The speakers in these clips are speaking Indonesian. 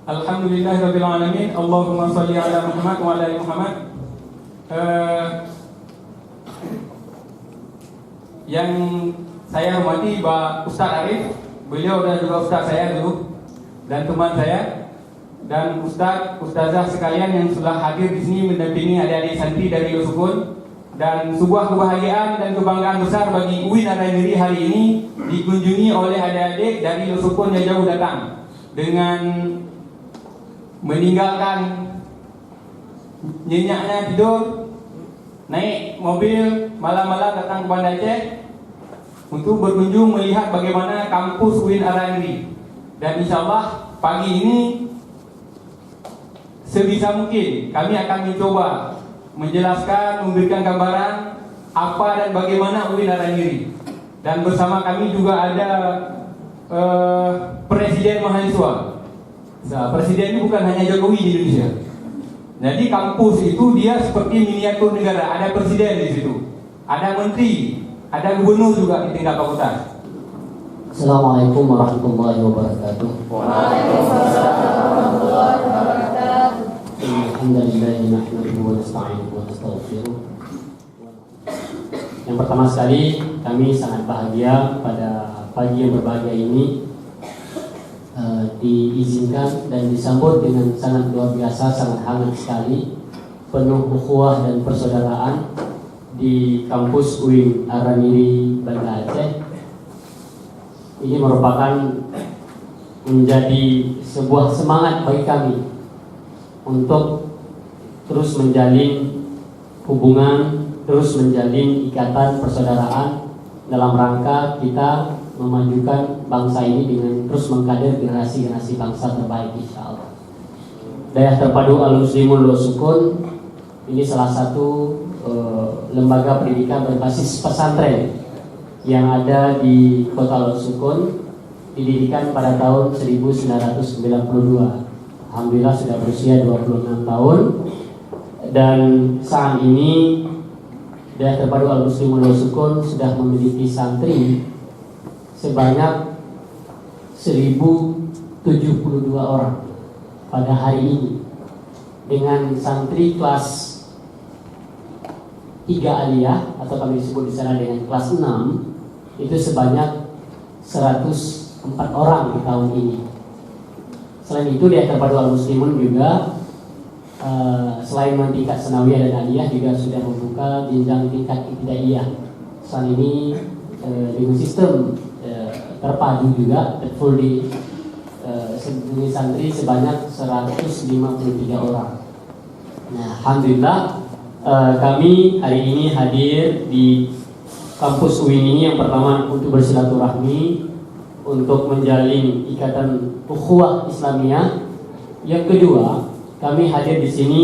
Alhamdulillahirabbil alamin. Allahumma shalli ala Muhammad wa ala ali Muhammad. Yang saya hormati Pak Ustaz Arif, beliau dan juga Ustaz saya dulu dan teman saya, dan Ustazah sekalian yang sudah hadir di sini mendampingi adik-adik santri dari Yosukun, dan sebuah kebahagiaan dan kebanggaan besar bagi UIN Araniri hari ini dikunjungi oleh adik-adik dari Yosukun yang jauh datang dengan meninggalkan nyenyaknya tidur, naik mobil malam-malam datang ke Banda Aceh untuk berkunjung melihat bagaimana kampus UIN Araniri. Dan insyaallah pagi ini sebisa mungkin kami akan mencoba menjelaskan, memberikan gambaran apa dan bagaimana UIN Araniri. Dan bersama kami juga ada Presiden mahasiswa. Nah, presiden ini bukan hanya Jokowi di Indonesia. Jadi kampus itu dia seperti miniatur negara. Ada presiden di situ, ada menteri, ada gubernur juga di tingkat fakultas. Assalamualaikum warahmatullahi wabarakatuh. Waalaikumsalam warahmatullahi wabarakatuh. Alhamdulillah nahmaduhu wa nasta'inuhu wa nastaghfiruh. Yang pertama sekali kami sangat bahagia pada pagi yang berbahagia ini diizinkan dan disambut dengan sangat luar biasa, sangat hangat sekali, penuh ukhuwah dan persaudaraan di kampus UIN Araniri Banda Aceh. Ini merupakan menjadi sebuah semangat bagi kami untuk terus menjalin hubungan, terus menjalin ikatan persaudaraan dalam rangka kita memajukan bangsa ini dengan terus mengkader generasi-generasi bangsa terbaik insyaallah. Daya Terpadu Al-Muslimun Yosukun ini salah satu lembaga pendidikan berbasis pesantren yang ada di Kota Yosukun, didirikan pada tahun 1992. Alhamdulillah sudah berusia 26 tahun, dan saat ini Daya Terpadu Al-Muslimun Yosukun sudah memiliki santri sebanyak 1072 orang pada hari ini, dengan santri kelas 3 aliyah atau kami sebut di sana dengan kelas 6 itu sebanyak 104 orang di tahun ini. Selain itu Daya Terpadu Al-Muslimun juga selain tingkat sanawiyah dan aliyah juga sudah membuka jenjang tingkat ibtidaiyah. Saat ini dengan sistem terpadu juga full di santri sebanyak 153 orang. Nah, alhamdulillah kami hari ini hadir di kampus UIN ini yang pertama untuk bersilaturahmi, untuk menjalin ikatan ukhuwah Islamiyah. Yang kedua, kami hadir di sini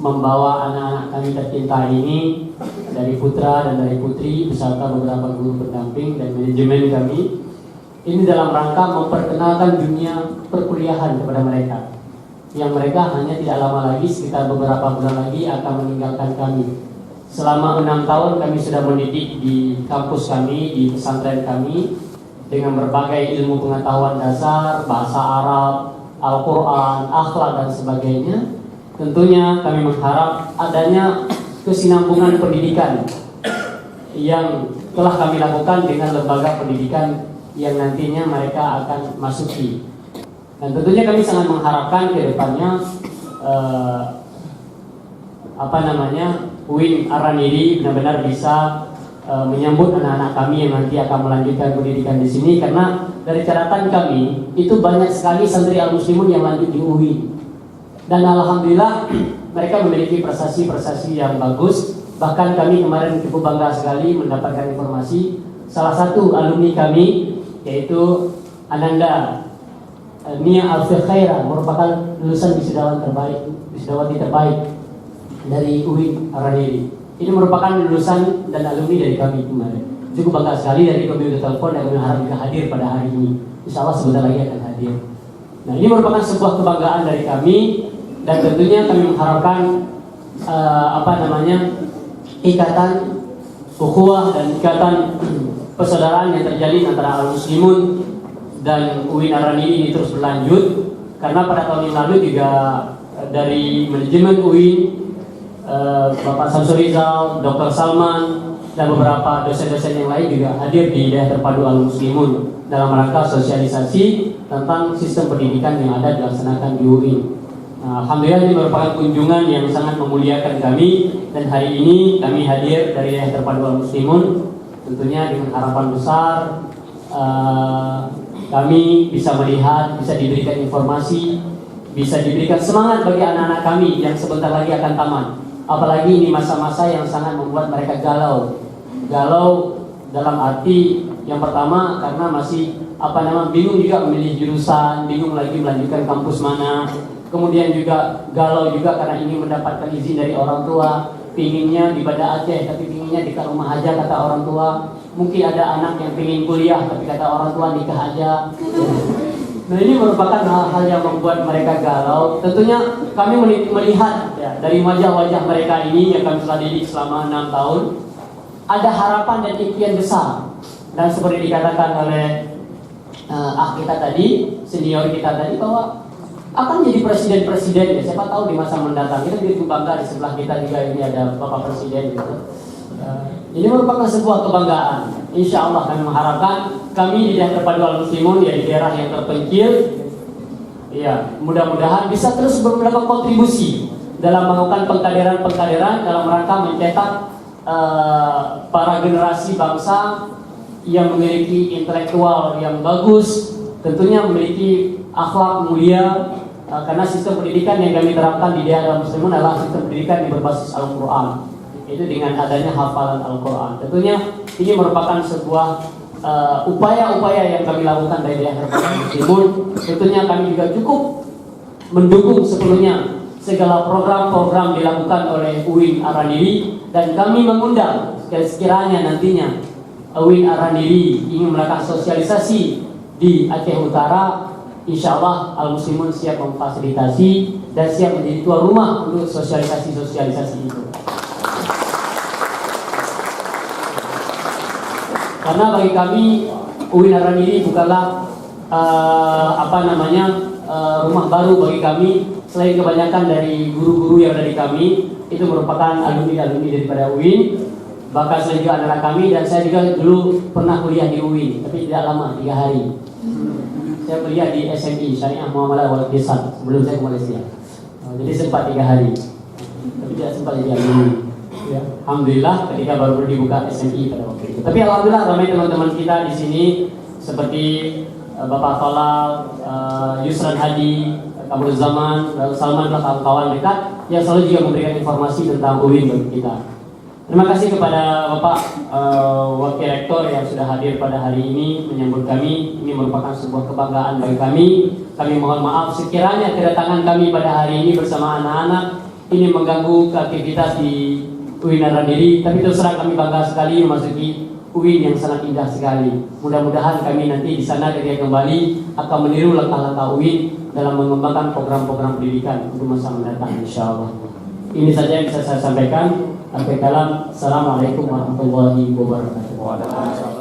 membawa anak-anak kami tercinta ini dari putra dan dari putri beserta beberapa guru pendamping dan manajemen kami. Ini dalam rangka memperkenalkan dunia perkuliahan kepada mereka, yang mereka hanya tidak lama lagi, sekitar beberapa bulan lagi akan meninggalkan kami. Selama 6 tahun kami sudah mendidik di kampus kami, di pesantren kami, dengan berbagai ilmu pengetahuan dasar, bahasa Arab, Al-Quran, akhlak dan sebagainya. Tentunya kami mengharap adanya kesinambungan pendidikan yang telah kami lakukan dengan lembaga pendidikan yang nantinya mereka akan masuki. Dan tentunya kami sangat mengharapkan ke depannya UIN Araniri benar-benar bisa menyambut anak-anak kami yang nanti akan melanjutkan pendidikan di sini, karena dari catatan kami itu banyak sekali santri Al-Muslimun yang lanjut di UIN. Dan alhamdulillah mereka memiliki prestasi-prestasi yang bagus. Bahkan kami kemarin cukup bangga sekali mendapatkan informasi salah satu alumni kami, yaitu Ananda Nia Al-Fikhaira, merupakan lulusan wisudawati terbaik dari UIN Araniri. Ini merupakan lulusan dan alumni dari kami kemarin. Cukup bangga sekali, dari kami udah telepon dan kami harap juga hadir pada hari ini. Insyaallah sebentar lagi akan hadir. Nah, ini merupakan sebuah kebanggaan dari kami, dan tentunya kami mengharapkan ikatan ukhuwah dan ikatan persaudaraan yang terjalin antara Al-Muslimun dan UIN Araniri ini terus berlanjut, karena pada tahun yang lalu juga dari manajemen UIN, Bapak Samsul Rizal, Dr. Salman, dan beberapa dosen-dosen yang lain juga hadir di daerah terpadu Al-Muslimun dalam rangka sosialisasi tentang sistem pendidikan yang ada dilaksanakan di UIN. Nah, alhamdulillah ini merupakan kunjungan yang sangat memuliakan kami, dan hari ini kami hadir dari daerah terpadu Al-Muslimun tentunya dengan harapan besar kami bisa melihat, bisa diberikan informasi, bisa diberikan semangat bagi anak-anak kami yang sebentar lagi akan tamat. Apalagi ini masa-masa yang sangat membuat mereka galau dalam arti yang pertama karena masih bingung juga memilih jurusan, bingung lagi melanjutkan kampus mana, kemudian juga galau juga karena ingin mendapatkan izin dari orang tua, pinginnya di Banda Aceh tapi pinginnya di rumah aja kata orang tua. Mungkin ada anak yang ingin kuliah tapi kata orang tua nikah aja. Nah, ini merupakan hal-hal yang membuat mereka galau. Tentunya kami melihat ya, dari wajah-wajah mereka ini yang kami telah didik selama 6 tahun, ada harapan dan impian besar. Dan seperti dikatakan oleh kita tadi, senior kita tadi, bahwa akan jadi presiden-presiden ya. Siapa tahu di masa mendatang. Kita begitu bangga di sebelah kita juga ini ada Bapak Presiden gitu. Ini merupakan sebuah kebanggaan. Insya Allah kami mengharapkan kami di daerah terpadu Al-Muslimun ya, di daerah yang terpencil, ya mudah-mudahan bisa terus melakukan kontribusi dalam melakukan pengkaderan dalam rangka mencetak para generasi bangsa yang memiliki intelektual yang bagus, tentunya memiliki akhlak mulia, karena sistem pendidikan yang kami terapkan di daerah Muslimun adalah sistem pendidikan yang berbasis Al-Quran. Itu dengan adanya hafalan Al-Quran. Tentunya ini merupakan sebuah upaya-upaya yang kami lakukan dari daerah Muslimun. Tentunya kami juga cukup mendukung sepenuhnya segala program-program dilakukan oleh UIN Arandiri, dan kami mengundang sekiranya nantinya UIN Arandiri ingin melakukan sosialisasi di Aceh Utara, insya Allah Al-Muslimun siap memfasilitasi dan siap menjadi tuan rumah untuk sosialisasi itu. Karena bagi kami UIN Arandiri bukanlah rumah baru bagi kami. Selain kebanyakan dari guru-guru yang ada di kami, itu merupakan alumni-alumni daripada UIN. Bahkan saya juga anak kami, dan saya juga dulu pernah kuliah di UIN, tapi tidak lama, 3 hari. Saya kuliah di SMI, Syariah Muamalah Wal Iqtisad, sebelum saya ke Malaysia. Jadi sempat 3 hari, tapi tidak sempat jadi alumni. Ya, alhamdulillah ketika baru dibuka SMI pada waktu itu. Tapi alhamdulillah ramai teman-teman kita di sini seperti Bapak Falal, Yusran Hadi, Kabul Zaman, dan Salman adalah kawan-kawan dekat yang selalu juga memberikan informasi tentang UIN bagi kita. Terima kasih kepada Bapak Wakil Rektor yang sudah hadir pada hari ini menyambut kami. Ini merupakan sebuah kebanggaan bagi kami. Kami mohon maaf sekiranya kedatangan kami pada hari ini bersama anak-anak ini mengganggu aktivitas di UIN Arandiri, tapi terus terang kami bangga sekali memasuki UIN yang sangat indah sekali. Mudah-mudahan kami nanti di sana ketika kembali akan meniru langkah-langkah UIN dalam mengembangkan program-program pendidikan untuk masa mendatang, insya Allah. Ini saja yang bisa saya sampaikan. Assalamualaikum warahmatullahi wabarakatuh.